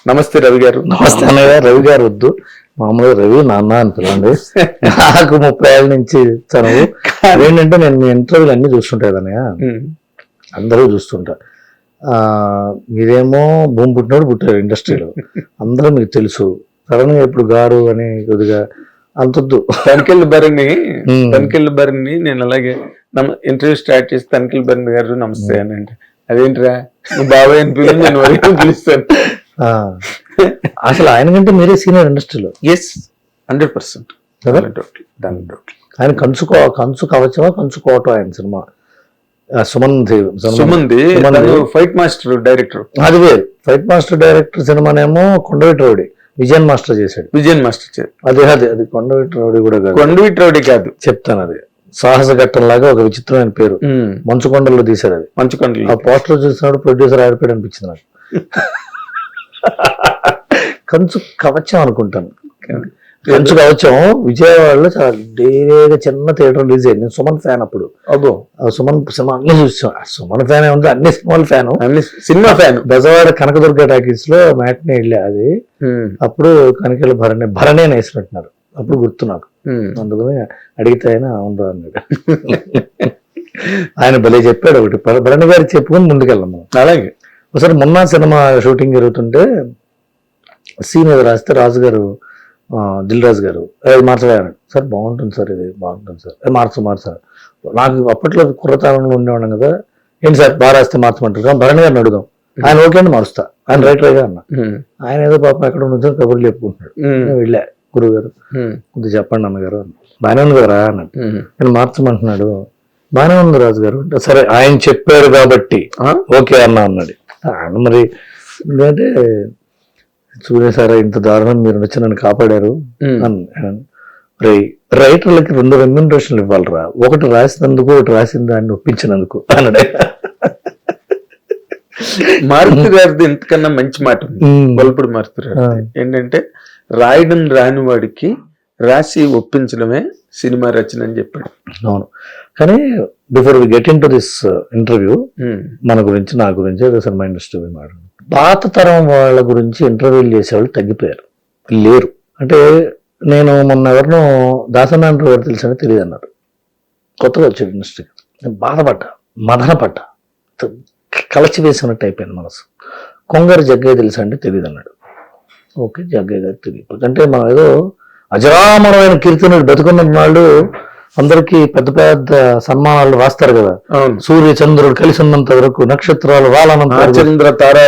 నమస్తే రవి గారు. నమస్తే అన్నయ్య. రవి గారు వద్దు, మామూలుగా రవి నాన్న అని పిలండి. నాకు 30 ఏళ్ళ నుంచి చదువు. ఏంటంటే నేను మీ ఇంటర్వ్యూలు అన్ని చూస్తుంటా అన్నయ్య, అందరూ చూస్తుంటా. మీరేమో భూమి పుట్టినోడు పుట్టారు ఇండస్ట్రీలో, అందరూ మీకు తెలుసు. సడన్ గా ఇప్పుడు గారు అని కొద్దిగా అంతొద్దు. తనికెళ్ళి బరిని నేను అలాగే ఇంటర్వ్యూ స్టార్ట్ చేసి తనికెళ్ళి బరిని గారు నమస్తే అని అంటే, అదేంటిరా నువ్వు బాబాయ్ అని పిలిచి నేను వరకు పిలుస్తాను. అసలు ఆయన కంటే మీరే సీనియర్ ఇండస్ట్రీలో. ఎస్ 100%. ఆయన కంచు కవచమా కంచుకోవటం ఆయన సినిమా. సుమంది ఫైట్ మాస్టర్ డైరెక్టర్. అది వేరు. ఫైట్ మాస్టర్ డైరెక్టర్ సినిమానేమో కొండవీటి రౌడీ విజయన్ మాస్టర్ చేశాడు. అది కొండవీటి రౌడీ కూడా కాదు. కొండవీటి రౌడీ కాదు, చెప్తాను. అది సాహస ఘట్టం లాగా ఒక విచిత్రమైన పేరు. మంచుకొండల్లో తీశారు అది. మంచుకొండలు. ఆ పోస్టర్ చూసినప్పుడు ప్రొడ్యూసర్ ఆడిపోయాడు అనిపించింది నాకు. కంచు కవచం అనుకుంటాను. కంచు కవచం విజయవాడలో చాలా డేగా చిన్న థియేటర్ రిలీజ్ అయ్యింది. నేను సుమన్ ఫ్యాన్ అప్పుడు. అబ్బో, సుమన్ సినిమా అన్ని చూసాం. సుమన్ ఫ్యాన్ ఏముంది, అన్ని సినిమాల fan. Cinema fan. Bezawada Kanakadurga talkies లో మ్యాట్ని వెళ్ళా. అది అప్పుడు కనకల భరణే వేసినట్టున్నారు. అప్పుడు గుర్తు నాకు. అందుకని అడిగితే ఆయన అవును అన్నాడు. ఆయన భలే చెప్పాడు ఒకటి. భరణి గారు చెప్పుకొని ముందుకెళ్ళాం మనం. అలాగే ఒకసారి మొన్న సినిమా షూటింగ్ జరుగుతుంటే సీన్ ఏదో రాస్తే రాజుగారు, దిల్ రాజు గారు అది మార్చలేరు సార్. బాగుంటుంది సార్, ఇది బాగుంటుంది సార్, మార్చారు. నాకు అప్పట్లో కుర్రతనంలో ఉండేవాళ్ళం కదా. ఏంటి సార్ బాగా రాస్తే మార్చమంటారు. భరణి గారిని అడుగుదాం, ఆయన ఓకే అని మారుస్తా, ఆయన రైటర్గా అన్న. ఆయన ఏదో పాపం ఎక్కడ ఉన్నదో కబుర్లు చెప్పుకుంటున్నాడు. వెళ్ళా, గురువు గారు కొద్దిగా చెప్పండి అన్నగారు. బాగానే ఉంది కదరా అన్నాడు. నేను మార్చమంటున్నాడు. బాగానే ఉంది రాజు గారు అంటే, సరే ఆయన చెప్పారు కాబట్టి ఓకే అన్నాడు. ఆయన మరి ఎందుకంటే చూడేసారా ఇంత దారుణం మీరు వచ్చి నన్ను కాపాడారు. రైటర్లకి 2 రెమ్యూనరేషన్లు ఇవ్వాలరా, ఒకటి రాసినందుకు, ఒకటి రాసిన దాన్ని ఒప్పించినందుకు అన్నాడు. మారుతి గారిది ఇంతకన్నా మంచి మాట బల్పుడు మారుతి గారు ఏంటంటే, రాయడం రాని వాడికి రాసి ఒప్పించడమే సినిమా రచన అని చెప్పాడు. అవును. కానీ before we get into this interview, మన గురించి, నా గురించి, సినిమా ఇండస్ట్రీ మాట్లాడు. పాత తరం వాళ్ళ గురించి ఇంటర్వ్యూలు చేసేవాళ్ళు తగ్గిపోయారు, లేరు. అంటే నేను మొన్న ఎవరినో దాసనారాయణరావు గారు తెలుసని తెలియదు అన్నారు. కొత్తగా వచ్చాడు ఇండస్ట్రీకి. నేను బాధపడ్డా, మదనపడ్డా, కలచి వేసినట్టు అయిపోయింది మనసు. కొంగారు జగ్గయ్య తెలుసా అంటే తెలియదు అన్నాడు. ఓకే, జగ్గయ్య గారు తెలియదు అంటే మనం ఏదో అజరామరమైన కీర్తనలు బతుకున్న వాళ్ళు అందరికీ పెద్ద పెద్ద సన్మానాలు రాస్తారు కదా. సూర్య చంద్రుడు కలిసి ఉన్నంత వరకు, నక్షత్రాలు రాలనంత,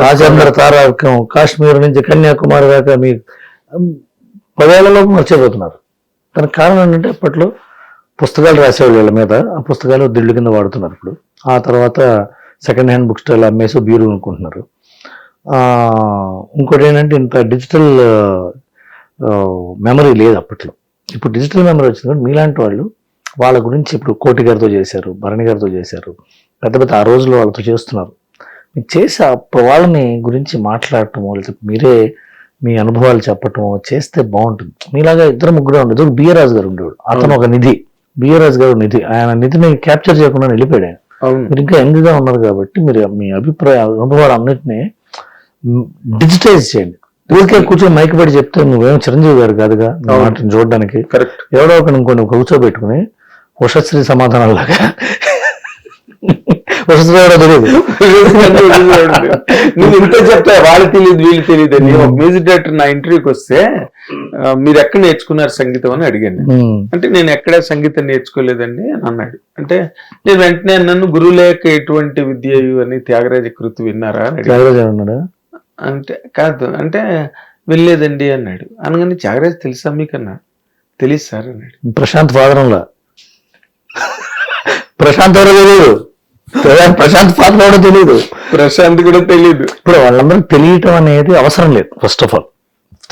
రాజేంద్ర తారార్కం, కాశ్మీర్ నుంచి కన్యాకుమారి దాకా మీ 10 ఏళ్లలో మర్చిపోతున్నారు. దానికి కారణం ఏంటంటే అప్పట్లో పుస్తకాలు రాసేవాళ్ళు వీళ్ళ మీద, ఆ పుస్తకాలు దిళ్ళు కింద వాడుతున్నారు. ఇప్పుడు ఆ తర్వాత సెకండ్ హ్యాండ్ బుక్ స్టాల్ అమ్మేసి బ్యూరో అనుకుంటున్నారు. ఇంకోటి ఏంటంటే ఇంత డిజిటల్ మెమరీ లేదు అప్పట్లో. ఇప్పుడు డిజిటల్ మెమరీ వచ్చింది కాబట్టి మీలాంటి వాళ్ళు వాళ్ళ గురించి ఇప్పుడు కోటి గారితో చేశారు, భరణి గారితో చేశారు, పెద్ద పెద్ద ఆ రోజుల్లో వాళ్ళతో చేస్తున్నారు. మీరు చేసి అప్పుడు వాళ్ళని గురించి మాట్లాడటమో, లేకపోతే మీరే మీ అనుభవాలు చెప్పటమో చేస్తే బాగుంటుంది. మీలాగా 2-3 ఉండేది. బిఆర్రాజు గారు ఉండేవాడు, అతను ఒక నిధి. బిఆర్రాజు గారు నిధి, ఆయన నిధిని క్యాప్చర్ చేయకుండా వెళ్ళిపోయాడు ఆయన. మీరు ఇంకా యంగ్గా ఉన్నారు కాబట్టి మీరు మీ అనుభవాలు అన్నిటినీ డిజిటైజ్ చేయండి. ఊరికే కూర్చొని మైక్ పెట్టి చెప్తే నువ్వేమో చిరంజీవి గారు కాదుగా వాటిని చూడడానికి. ఎవడో ఒకటి ఇంకొని కూర్చోబెట్టుకుని ఉషశ్రీ సమాధానాలాగా, ఉషశ్రీ ఎవరో తెలియదు, నువ్వు ఇంత చెప్తా వాళ్ళు తెలియదు వీళ్ళు తెలియదు అని. ఒక మ్యూజిక్ డైరెక్టర్ నా ఇంటర్వ్యూకి వస్తే మీరు ఎక్కడ నేర్చుకున్నారు సంగీతం అని అడిగాను. అంటే నేను ఎక్కడ సంగీతం నేర్చుకోలేదండి అని అన్నాడు. అంటే నేను వెంటనే నన్ను గురువు లేక ఎటువంటి విద్య అని త్యాగరాజ కృతి విన్నారా అని అన్నాడు. అంటే కాదు అంటే వెళ్ళలేదండి అన్నాడు. అనగానే త్యాగరాజ తెలుసా మీకన్నా? తెలియదు సార్ అన్నాడు. ప్రశాంత్ ఫాదరంలా, ప్రశాంత్ ఎవరో తెలియదు, ప్రశాంత్ ఫాదర్ ఎవరో తెలియదు, ప్రశాంత్ కూడా తెలియదు. ఇప్పుడు వాళ్ళందరూ తెలియటం అనేది అవసరం లేదు. ఫస్ట్ ఆఫ్ ఆల్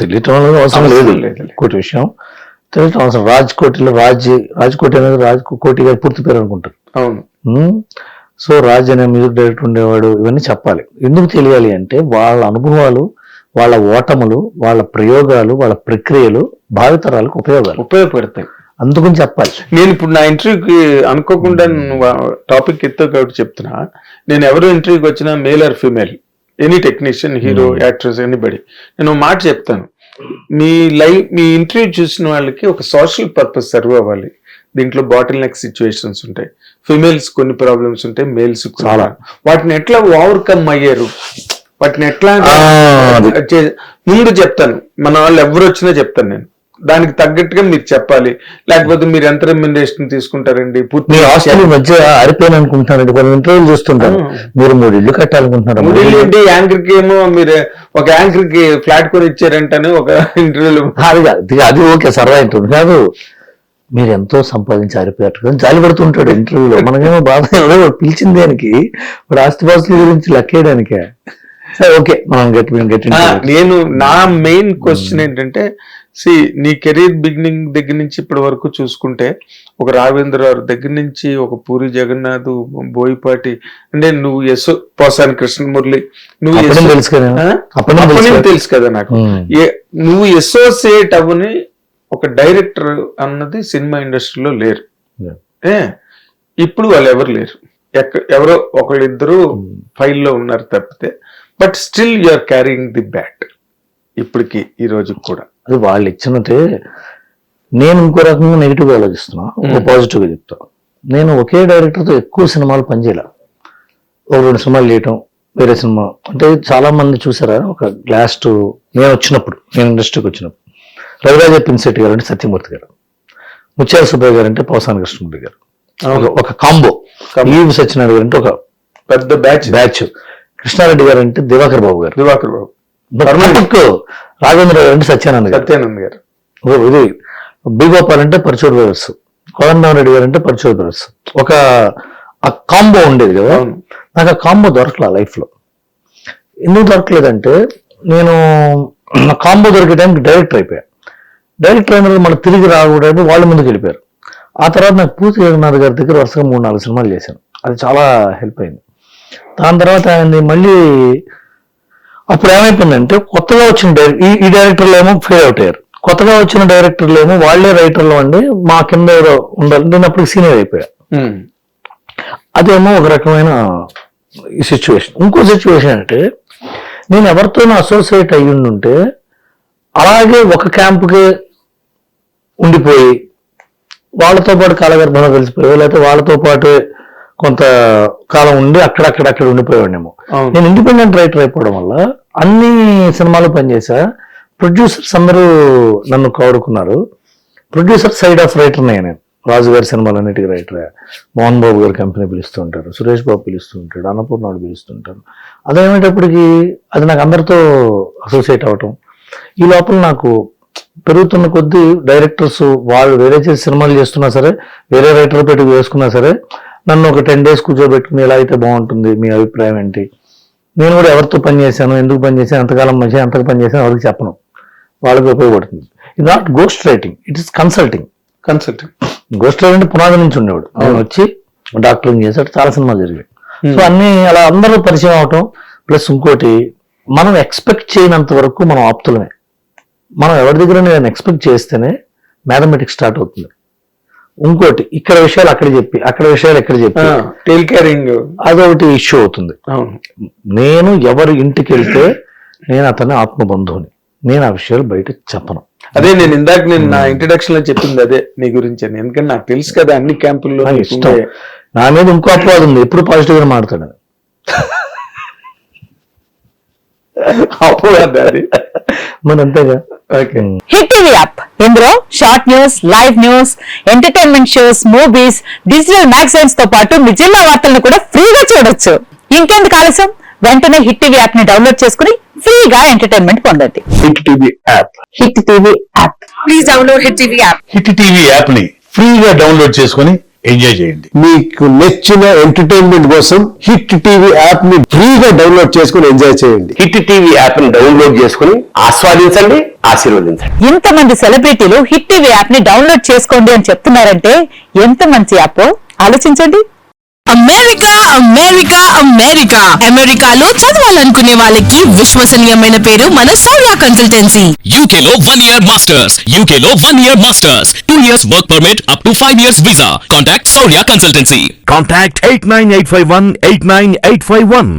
తెలియటం అనేది అవసరం లేదు. ఇంకోటి విషయం తెలియటం అవసరం. రాజ్కోటి అనేది కోటి గారి పూర్తి పేరు అనుకుంటారు. అవును. సో రాజ్ అనే మ్యూజిక్ డైరెక్టర్ ఉండేవాడు. ఇవన్నీ చెప్పాలి. ఎందుకు తెలియాలి అంటే వాళ్ళ అనుభవాలు, వాళ్ళ ఓటములు, వాళ్ళ ప్రయోగాలు, వాళ్ళ ప్రక్రియలు భావితరాలకు ఉపయోగపడతాయి. అందుకని చెప్పాలి. నేను ఇప్పుడు నా ఇంటర్వ్యూకి అనుకోకుండా టాపిక్ ఎత్తో కాబట్టి చెప్తున్నా. నేను ఎవరు ఇంటర్వ్యూకి వచ్చినా male or female any technician, hero, actress, anybody, నేను ఒక మాట చెప్తాను, మీ ఇంటర్వ్యూ చూసిన వాళ్ళకి ఒక సోషల్ పర్పస్ సర్వ్ అవ్వాలి. దీంట్లో బాటిల్ నెక్ సిచ్యువేషన్స్ ఉంటాయి, ఫిమేల్స్ కొన్ని ప్రాబ్లమ్స్ ఉంటాయి, మేల్స్ చాలా. వాటిని ఎట్లా ఓవర్కమ్ అయ్యారు, వాటిని ఎట్లా ముందు చెప్తాను. మన వాళ్ళు ఎవరు వచ్చినా చెప్తాను నేను, దానికి తగ్గట్టుగా మీరు చెప్పాలి. లేకపోతే మీరు ఎంత రెమ్యునరేషన్ తీసుకుంటారండి, పూర్తి మధ్య అరిపోయాను అనుకుంటున్నారండి. కొన్ని ఇంటర్వ్యూలు చూస్తుంటారు, మీరు 3 ఇళ్ళు కట్టాలనుకుంటున్నారు. 3 ఇళ్ళు ఏంటి, యాంకర్ కి ఏమో మీరు ఒక యాంకర్ కి ఫ్లాట్ కొని ఇచ్చారంటని ఒక ఇంటర్వ్యూలో. అది ఓకే, సరదా ఇంటర్వ్యూ కాదు. మీరు ఎంతో సంపాదించి అరిపోయారు జాలి పడుతుంటాడు ఇంటర్వ్యూలో. మనకేమో బాధ పిలిచిన దానికి ఇప్పుడు ఆస్తిపాస్తుల గురించి లెక్కేయడానికే. ఓకే, మనం నేను నా మెయిన్ క్వశ్చన్ ఏంటంటే, నీ కెరీర్ బిగినింగ్ దగ్గర నుంచి ఇప్పటి వరకు చూసుకుంటే, ఒక రాఘవేంద్రరావు దగ్గర నుంచి ఒక పూరి జగన్నాథ్, బోయపాటి, అంటే నువ్వు పోసాని కృష్ణమురళి, నువ్వు తెలుసు కదా నాకు, నువ్వు అసోసియేట్ అవ్వని ఒక డైరెక్టర్ అన్నది సినిమా ఇండస్ట్రీలో లేరు. ఇప్పుడు వాళ్ళు ఎవరు లేరు, ఎవరో ఒకళ్ళిద్దరు ఫైల్లో ఉన్నారు తప్పితే. But still you are carrying the bat ఇప్పటికి, ఈ రోజు కూడా. అది వాళ్ళు ఇచ్చినట్టే. నేను ఇంకో రకంగా నెగిటివ్గా ఆలోచిస్తున్నా, ఒక పాజిటివ్గా చెప్తా. నేను ఒకే డైరెక్టర్తో ఎక్కువ సినిమాలు పనిచేయాల, ఒక 2 సినిమాలు చేయటం, వేరే సినిమా. అంటే చాలా మంది చూసారా, ఒక లాస్ట్ నేను ఇండస్ట్రీకి వచ్చినప్పుడు రవిరాజ పిన్సెట్టి గారు అంటే సత్యమూర్తి గారు, ముత్యాల సుబ్బయ్య గారు అంటే పోసాని కృష్ణమూర్తి గారు, ఒక కాంబో. ఈవి సత్యనారాయణ గారు అంటే ఒక పెద్ద బ్యాచ్. కృష్ణారెడ్డి గారు అంటే దివాకర్ బాబు, రాఘవేంద్ర గారు అంటే సత్యానంద్ గారు, ఇది బి గోపాల్ అంటే పరచూర్ బ్రదర్స్, కోదండరామరెడ్డి గారు అంటే పరచూర్ బ్రదర్స్. ఒక కాంబో ఉండేది కదా. నాకు ఆ కాంబో దొరకలే లైఫ్ లో. ఎందుకు దొరకలేదంటే, నేను కాంబో దొరికే టైంకి డైరెక్టర్ అయిపోయా. డైరెక్టర్ అయిన మళ్ళీ తిరిగి రాకూడదు, వాళ్ళ ముందుకు వెళ్ళిపోయారు. ఆ తర్వాత నాకు పూర్తి జగన్నాథ్ గారి దగ్గర వరుసగా 3-4 సినిమాలు చేశాను. అది చాలా హెల్ప్ అయింది. దాని తర్వాత ఆయన మళ్ళీ అప్పుడు ఏమైపోయిందంటే, కొత్తగా వచ్చిన ఈ డైరెక్టర్లు ఏమో ఫెయిల్ అవుట్ అయ్యారు. కొత్తగా వచ్చిన డైరెక్టర్లు ఏమో వాళ్ళే రైటర్లు అండి, మా కింద ఎవరో ఉండాలి. నేను అప్పుడు సీనియర్ అయిపోయా. అదేమో ఒక రకమైన సిచ్యువేషన్. ఇంకో సిచ్యువేషన్ అంటే, నేను ఎవరితోనూ అసోసియేట్ అయ్యి ఉంటే అలాగే ఒక క్యాంపుకి ఉండిపోయి వాళ్ళతో పాటు కాలగర్భంలో కలిసిపోయి, లేకపోతే వాళ్ళతో పాటు కొంత కాలం ఉండి అక్కడ ఉండిపోయాడేమో. నేను ఇండిపెండెంట్ రైటర్ అయిపోవడం వల్ల అన్ని సినిమాలు పనిచేసా. ప్రొడ్యూసర్స్ అందరూ నన్ను కోరుకున్నారు. ప్రొడ్యూసర్ సైడ్ ఆఫ్ రైటర్ నేను. రాజు గారి సినిమాలన్నిటికీ రైటరే. మోహన్ బాబు గారి కంపెనీ పిలుస్తూ ఉంటారు, సురేష్ బాబు పిలుస్తూ ఉంటాడు, అన్నపూర్ణాడు పిలుస్తుంటారు. అదేమేటప్పటికి అది నాకు అందరితో అసోసియేట్ అవ్వటం. ఈ లోపల నాకు పెరుగుతున్న కొద్దీ డైరెక్టర్స్ వాళ్ళు వేరే చేసి సినిమాలు చేస్తున్నా సరే, వేరే రైటర్ పెట్టి వేసుకున్నా సరే, నన్ను ఒక 10 days కూర్చోబెట్టుకుని ఎలా అయితే బాగుంటుంది, మీ అభిప్రాయం ఏంటి, నేను కూడా ఎవరితో పనిచేశాను, ఎందుకు పనిచేశాను, ఎంతకాలం మంచిగా ఎంతకు పనిచేశాను ఎవరికి చెప్పను, వాళ్ళకి ఉపయోగపడుతుంది. ఇది not ghost writing, it is consulting. Ghost writing అంటే పునాది నుంచి ఉండేవాడు. నేను వచ్చి డాక్టరింగ్ చేశాడు, చాలా సినిమాలు జరిగాయి. సో అన్ని అలా అందరూ పరిచయం అవటం. ప్లస్ ఇంకోటి, మనం ఎక్స్పెక్ట్ చేయనంత వరకు మనం ఆప్తులమే. మనం ఎవరి దగ్గర నేను ఎక్స్పెక్ట్ చేస్తేనే మ్యాథమెటిక్స్ స్టార్ట్ అవుతుంది. ఇంకోటి, ఇక్కడ విషయాలు అక్కడ చెప్పి, అక్కడ విషయాలు ఎక్కడ చెప్పి టేల్ క్యారింగ్ అదొకటి ఇష్యూ అవుతుంది. నేను ఎవరి ఇంటికి వెళ్తే నేను అతని ఆత్మబంధువుని, నేను ఆ విషయాలు బయట చెప్పను. అదే నేను ఇందాక నా ఇంట్రడక్షన్ లో చెప్పింది అదే నీ గురించి అని. ఎందుకంటే నాకు తెలుసు కదా అన్ని క్యాంపుల్లో ఇష్టం. నా మీద ఇంకో అపవాదం ఉంది, ఎప్పుడు పాజిటివ్ గా మాట్లాడాను. అది మన అంతేగా. హిట్ టీవీ యాప్, ఇందులో short news, live news, entertainment shows, movies, digital magazines తో పాటు మీ జిల్లా వార్తలను కూడా ఫ్రీగా చూడొచ్చు. ఇంకెందుకు ఆలస్యం, వెంటనే హిట్ టీవీ యాప్ ని డౌన్లోడ్ చేసుకుని ఫ్రీగా ఎంటర్టైన్మెంట్ పొందండి. Hit TV app, hit TV app, please download hit TV app. Hit TV app ని ఫ్రీగా డౌన్లోడ్ చేసుకుని ఎంజాయ్ చేయండి. మీకు నచ్చిన ఎంటర్టైన్మెంట్ కోసం హిట్ టీవీ యాప్ ని ఫ్రీగా డౌన్లోడ్ చేసుకుని ఎంజాయ్ చేయండి. హిట్ టీవీ యాప్ ని డౌన్లోడ్ చేసుకుని ఆస్వాదించండి, ఆశీర్వదించండి. ఇంతమంది సెలబ్రిటీలు హిట్ టీవీ యాప్ ని డౌన్లోడ్ చేసుకోండి అని చెప్తున్నారంటే ఎంత మంచి యాప్ ఆలోచించండి. అమెరికా అమెరికా అమెరికా అమెరికాలో చదవాలనుకునే వాళ్ళకి విశ్వసనీయమైన పేరు మన సౌర్య కన్సల్టెన్సీ. UK లో 1 year masters, UK లో 1 year masters, 2 years work permit up to 5 years visa. Contact Saurya Consultancy. Contact 89851 89851.